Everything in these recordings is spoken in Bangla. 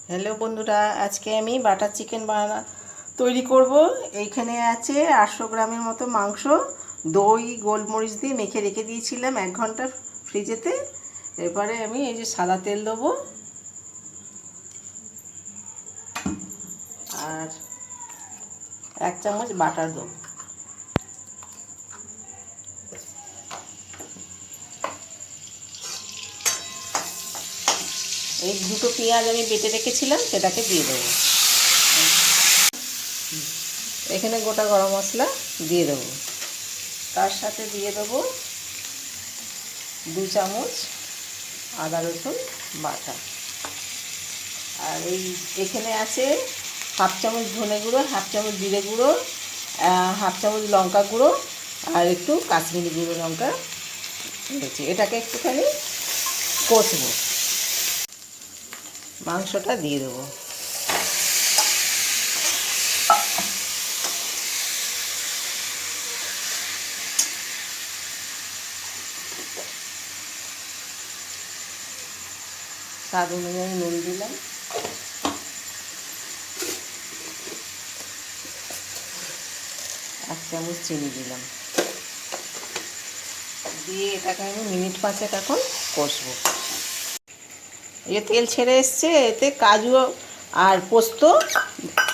হ্যালো বন্ধুরা, আজকে আমি বাটার চিকেন তৈরি করব। এইখানে আছে 800 গ্রামের মতো মাংস, দই গোলমরিচ দিয়ে মেখে রেখে দিয়েছিলাম 1 ঘন্টা ফ্রিজেতে। এরপরে আমি এই যে সাদা তেল দেবো আর 1 চামচ বাটার দেবো। এই দুটো পেঁয়াজ আমি বেটে রেখেছিলাম, সেটাকে দিয়ে দেবো। এখানে গোটা গরম মশলা দিয়ে দেবো। তার সাথে দিয়ে দেবো 2 চামচ আদা রসুন বাটা। আর এখানে আছে 1/2 চামচ ধনে গুঁড়ো, 1/2 চামচ জিরে গুঁড়ো, 1/2 চামচ লঙ্কা গুঁড়ো আর একটু কাশ্মীরি গুঁড়ো লঙ্কা দিয়েছি। এটাকে একটুখানি কষবো। মাংসটা দিয়ে দেবো। স্বাদ অনুযায়ী নুন দিলাম, 1 চামচ চিনি দিলাম, দিয়ে এটাকে আমি মিনিট 5 এখন কষবো। এই তেল ছেড়ে এসছে, এতে কাজু আর পোস্ত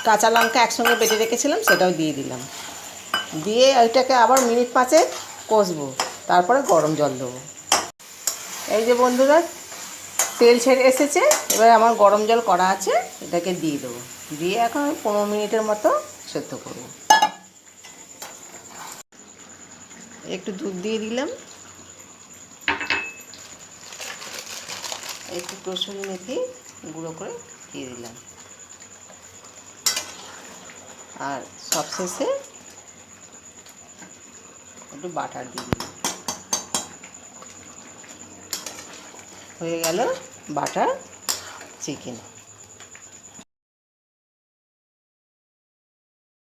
কাঁচা লঙ্কা একসঙ্গে বেটে রেখেছিলাম, সেটাও দিয়ে দিলাম। দিয়ে ওইটাকে আবার মিনিট 5 কষবো। তারপরে গরম জল দেবো। এই যে বন্ধুরা, তেল ছেড়ে এসেছে। এবার আমার গরম জল করা আছে, এটাকে দিয়ে দেবো। দিয়ে এখন 15 মিনিটের মতো সেদ্ধ করবো। একটু দুধ দিয়ে দিলাম, একটু কসুরি মেথি গুঁড়ো করে দিয়ে দিলাম, আর সবশেষে একটু বাটার দিয়ে দিলাম। হয়ে গেল বাটার চিকেন।